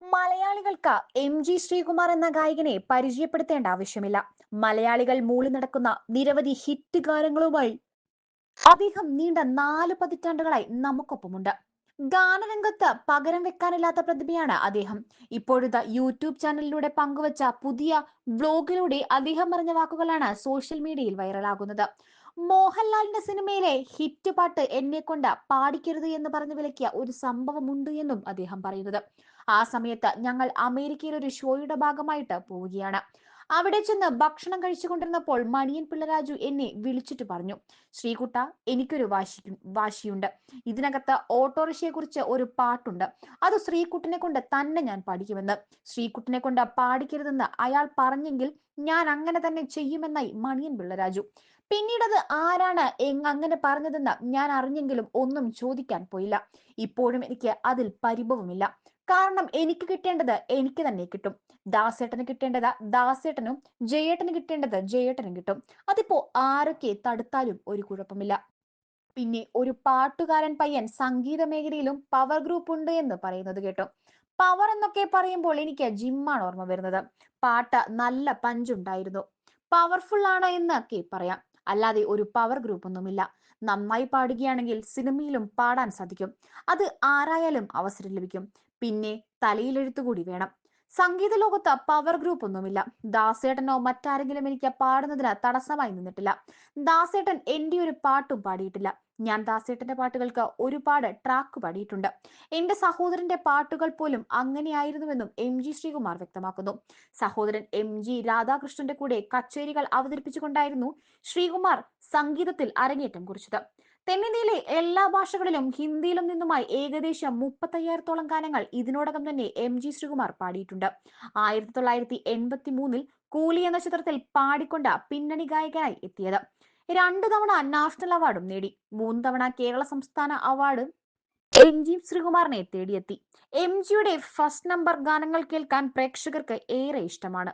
മലയാളികൾക്ക് എം.ജി. ശ്രീകുമാർ എന്ന ഗായകനെ പരിചയപ്പെടുത്തേണ്ട ആവശ്യമില്ല. മലയാളികൾ മൂളി നടക്കുന്ന നിരവധി ഹിറ്റ് ഗാനങ്ങളുമായി അദ്ദേഹം നീണ്ട 4 പതിറ്റാണ്ടുകളായി നമുക്കൊപ്പമുണ്ട്. ഗാനരംഗത്ത് പകരം വെക്കാനില്ലാത്ത പ്രതിഭയാണ് അദ്ദേഹം. ഇപ്പോഴത്തെ യൂട്യൂബ് ചാനലിലൂടെ പങ്കുവച്ച പുതിയ വ്ലോഗിലൂടെ അദ്ദേഹം പറഞ്ഞ വാക്കുകളാണ് സോഷ്യൽ മീഡിയയിൽ വൈറലാകുന്നത്. മോഹൻലാലിന്റെ സിനിമയിലെ ഹിറ്റ് പാട്ട് എന്നെ കൊണ്ട് പാടിക്കരുത് എന്ന് പറഞ്ഞു വിലക്കിയ ഒരു സംഭവമുണ്ട് എന്നും അദ്ദേഹം പറയുന്നത്. ആ സമയത്ത് ഞങ്ങൾ അമേരിക്കയിൽ ഒരു ഷോയുടെ ഭാഗമായിട്ട് പോവുകയാണ്. അവിടെ ചെന്ന് ഭക്ഷണം കഴിച്ചുകൊണ്ടിരുന്നപ്പോൾ മണിയൻ പിള്ളരാജു എന്നെ വിളിച്ചിട്ട് പറഞ്ഞു, ശ്രീകുട്ട, എനിക്കൊരു വാശിയുണ്ട്. ഇതിനകത്ത് ഓട്ടോറിക്ഷയെ കുറിച്ച് ഒരു പാട്ടുണ്ട്. അത് ശ്രീകുട്ടനെ കൊണ്ട് തന്നെ ഞാൻ പഠിക്കുമെന്ന്. ശ്രീകുട്ടനെ കൊണ്ട് പാടിക്കരുതെന്ന് അയാൾ പറഞ്ഞെങ്കിൽ ഞാൻ അങ്ങനെ തന്നെ ചെയ്യുമെന്നായി മണിയൻ പിള്ളരാജു. പിന്നീടത് ആരാണ് അങ്ങനെ പറഞ്ഞതെന്ന് ഞാൻ അറിഞ്ഞെങ്കിലും ഒന്നും ചോദിക്കാൻ പോയില്ല. ഇപ്പോഴും എനിക്ക് അതിൽ പരിഭവമില്ല. കാരണം എനിക്ക് കിട്ടേണ്ടത് എനിക്ക് തന്നെ കിട്ടും. ദാസേട്ടന് കിട്ടേണ്ടത് ദാസേട്ടനും ജയേട്ടന് കിട്ടേണ്ടത് ജയേട്ടനും കിട്ടും. അതിപ്പോ ആരൊക്കെ തടുത്താലും ഒരു കുഴപ്പമില്ല. പിന്നെ ഒരു പാട്ടുകാരൻ പയ്യൻ സംഗീത മേഖലയിലും പവർ ഗ്രൂപ്പ് ഉണ്ട് എന്ന് പറയുന്നത് കേട്ടു. പവർ എന്നൊക്കെ പറയുമ്പോൾ എനിക്ക് ജിമ്മാണ് ഓർമ്മ വരുന്നത്. പാട്ട് നല്ല പഞ്ചുണ്ടായിരുന്നു. പവർഫുൾ ആണ് എന്നൊക്കെ പറയാം. അല്ലാതെ ഒരു പവർ ഗ്രൂപ്പ് ഒന്നുമില്ല. നന്നായി പാടുകയാണെങ്കിൽ സിനിമയിലും പാടാൻ സാധിക്കും. അത് ആരായാലും അവസരം ലഭിക്കും. പിന്നെ തലയിലെഴുത്ത് കൂടി വേണം. സംഗീത ലോകത്ത് പവർ ഗ്രൂപ്പ് ഒന്നുമില്ല. ദാസേട്ടനോ മറ്റാരെങ്കിലും എനിക്ക് പാടുന്നതിന് തടസ്സമായി നിന്നിട്ടില്ല. ദാസേട്ടൻ എന്റെ ഒരു പാട്ടും പാടിയിട്ടില്ല. ഞാൻ ദാസേട്ടന്റെ പാട്ടുകൾക്ക് ഒരുപാട് ട്രാക്ക് പാടിയിട്ടുണ്ട്. എന്റെ സഹോദരന്റെ പാട്ടുകൾ പോലും അങ്ങനെയായിരുന്നുവെന്നും എം.ജി. ശ്രീകുമാർ വ്യക്തമാക്കുന്നു. സഹോദരൻ എം.ജി. രാധാകൃഷ്ണന്റെ കൂടെ കച്ചേരികൾ അവതരിപ്പിച്ചുകൊണ്ടായിരുന്നു ശ്രീകുമാർ സംഗീതത്തിൽ അരങ്ങേറ്റം കുറിച്ചത്. തെന്നിന്ത്യയിലെ എല്ലാ ഭാഷകളിലും ഹിന്ദിയിലും നിന്നുമായി ഏകദേശം 35,000-ഓളം ഗാനങ്ങൾ ഇതിനോടകം തന്നെ എം.ജി. ശ്രീകുമാർ പാടിയിട്ടുണ്ട്. 1983-ൽ കൂലി എന്ന ചിത്രത്തിൽ പാടിക്കൊണ്ട് പിന്നണി ഗായകനായി എത്തിയത്. 2 തവണ നാഷണൽ അവാർഡും നേടി. 3 തവണ കേരള സംസ്ഥാന അവാർഡ് എം.ജി. ശ്രീകുമാറിനെ തേടിയെത്തി. എം.ജിയുടെ ഫസ്റ്റ് നമ്പർ ഗാനങ്ങൾ കേൾക്കാൻ പ്രേക്ഷകർക്ക് ഏറെ ഇഷ്ടമാണ്.